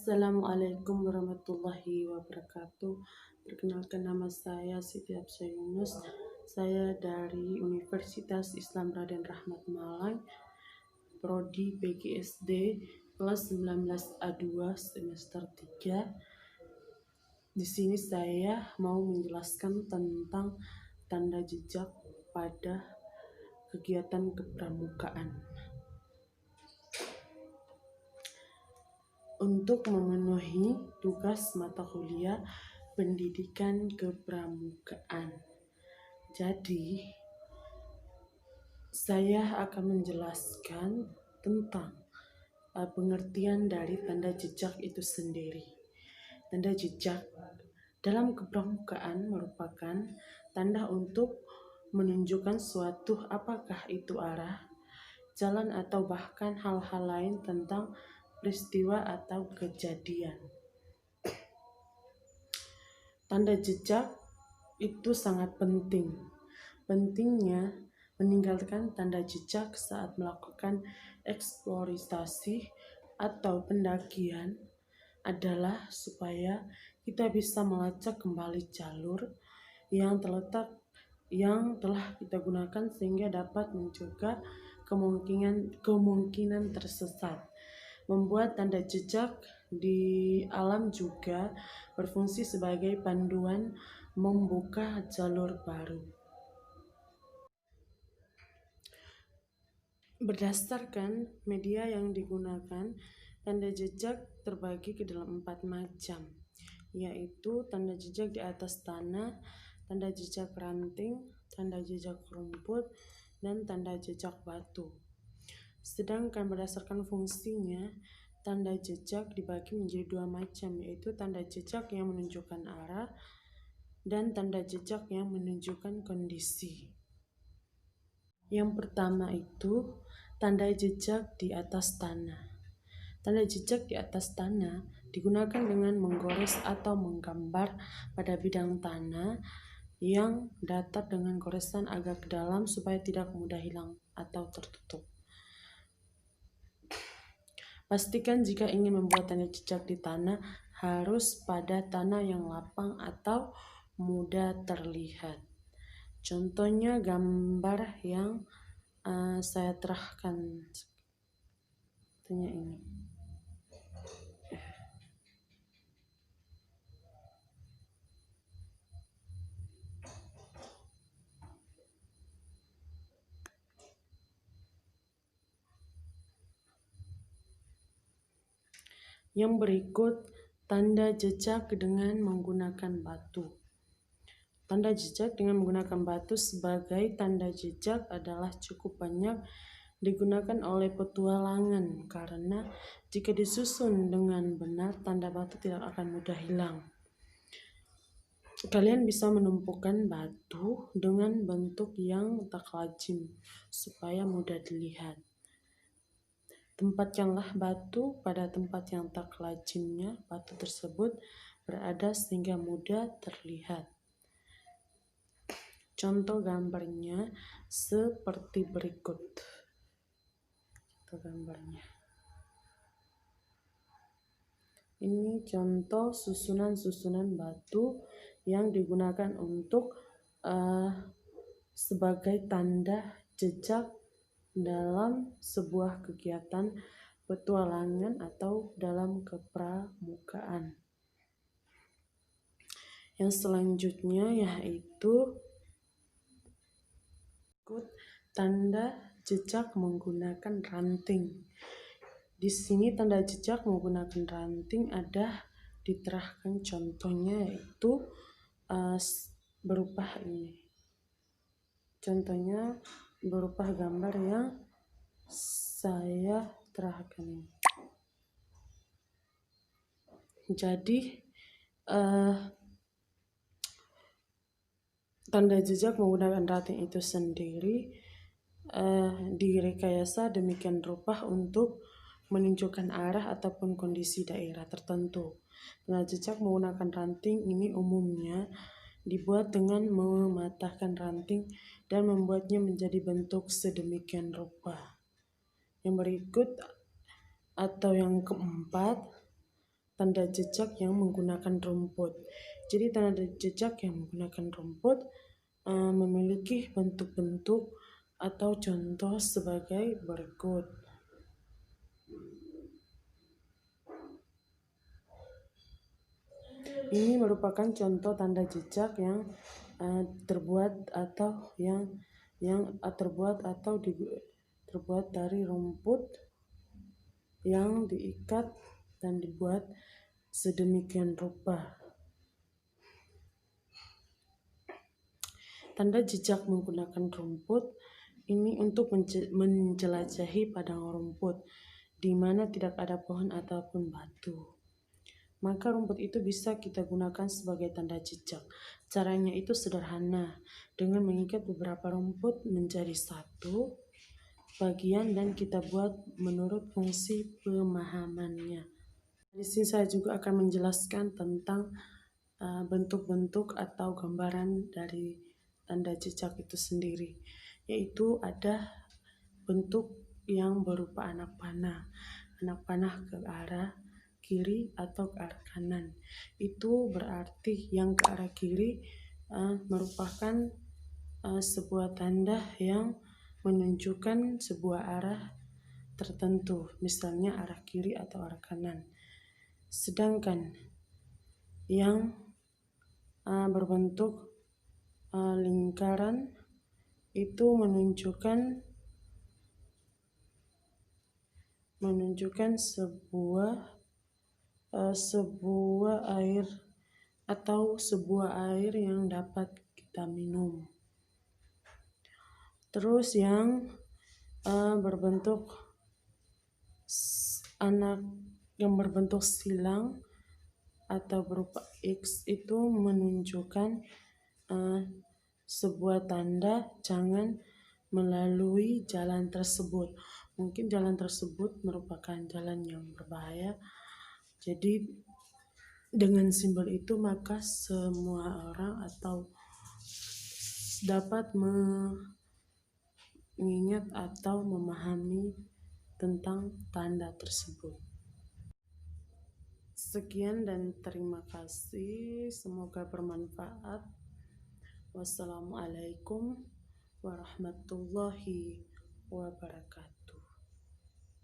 Assalamualaikum warahmatullahi wabarakatuh. Perkenalkan, nama saya Siti Absa Yunus. Saya dari Universitas Islam Raden Rahmat Malang, Prodi PGSD kelas 19A2 semester 3. Di sini saya mau menjelaskan tentang tanda jejak pada kegiatan kepramukaan. Untuk memenuhi tugas mata kuliah pendidikan kepramukaan. Jadi, saya akan menjelaskan tentang pengertian dari tanda jejak itu sendiri. Tanda jejak dalam kepramukaan merupakan tanda untuk menunjukkan suatu, apakah itu arah, jalan, atau bahkan hal-hal lain tentang peristiwa atau kejadian. Tanda jejak itu sangat penting. Pentingnya meninggalkan tanda jejak saat melakukan eksplorasi atau pendakian adalah supaya kita bisa melacak kembali jalur yang telah kita gunakan sehingga dapat mencegah kemungkinan tersesat. Membuat tanda jejak di alam juga berfungsi sebagai panduan membuka jalur baru. Berdasarkan media yang digunakan, tanda jejak terbagi ke dalam 4 macam, yaitu tanda jejak di atas tanah, tanda jejak ranting, tanda jejak rumput, dan tanda jejak batu. Sedangkan berdasarkan fungsinya, tanda jejak dibagi menjadi 2 macam, yaitu tanda jejak yang menunjukkan arah dan tanda jejak yang menunjukkan kondisi. Yang pertama itu tanda jejak di atas tanah. Tanda jejak di atas tanah digunakan dengan menggores atau menggambar pada bidang tanah yang datar dengan goresan agak dalam supaya tidak mudah hilang atau tertutup. Pastikan jika ingin membuat tanda jejak di tanah harus pada tanah yang lapang atau mudah terlihat. Contohnya gambar yang saya terahkan ini. Yang berikut tanda jejak dengan menggunakan batu. Tanda jejak dengan menggunakan batu sebagai tanda jejak adalah cukup banyak digunakan oleh petualangan karena jika disusun dengan benar, tanda batu tidak akan mudah hilang. Kalian bisa menumpukan batu dengan bentuk yang tak lazim supaya mudah dilihat. Tempatkanlah batu pada tempat yang tak lazimnya batu tersebut berada sehingga mudah terlihat. Contoh gambarnya seperti berikut. Ini contoh susunan batu yang digunakan untuk sebagai tanda jejak dalam sebuah kegiatan petualangan atau dalam kepramukaan. Yang selanjutnya yaitu tanda jejak menggunakan ranting. Di sini tanda jejak menggunakan ranting ada diterahkan, contohnya yaitu berupa ini. Contohnya berupa gambar yang saya terahkan ini. Jadi tanda jejak menggunakan ranting itu sendiri direkayasa demikian rupa untuk menunjukkan arah ataupun kondisi daerah tertentu. Tanda jejak menggunakan ranting ini umumnya dibuat dengan mematahkan ranting dan membuatnya menjadi bentuk sedemikian rupa. Yang berikut atau yang keempat, tanda jejak yang menggunakan rumput. Jadi tanda jejak yang menggunakan rumput memiliki bentuk-bentuk atau contoh sebagai berikut. Ini merupakan contoh tanda jejak yang terbuat dari rumput yang diikat dan dibuat sedemikian rupa. Tanda jejak menggunakan rumput ini untuk menjelajahi padang rumput di mana tidak ada pohon ataupun batu. Maka rumput itu bisa kita gunakan sebagai tanda jejak. Caranya itu sederhana, dengan mengikat beberapa rumput menjadi satu bagian dan kita buat menurut fungsi pemahamannya. Di sini saya juga akan menjelaskan tentang bentuk-bentuk atau gambaran dari tanda jejak itu sendiri, yaitu ada bentuk yang berupa anak panah ke arah kiri atau ke arah kanan. Itu berarti yang ke arah kiri merupakan sebuah tanda yang menunjukkan sebuah arah tertentu, misalnya arah kiri atau arah kanan. Sedangkan yang berbentuk lingkaran itu menunjukkan sebuah air atau sebuah air yang dapat kita minum. Terus yang berbentuk silang atau berupa X itu menunjukkan sebuah tanda jangan melalui jalan tersebut. Mungkin jalan tersebut merupakan jalan yang berbahaya. Jadi dengan simbol itu maka semua orang atau dapat mengingat atau memahami tentang tanda tersebut. Sekian dan terima kasih. Semoga bermanfaat. Wassalamualaikum warahmatullahi wabarakatuh.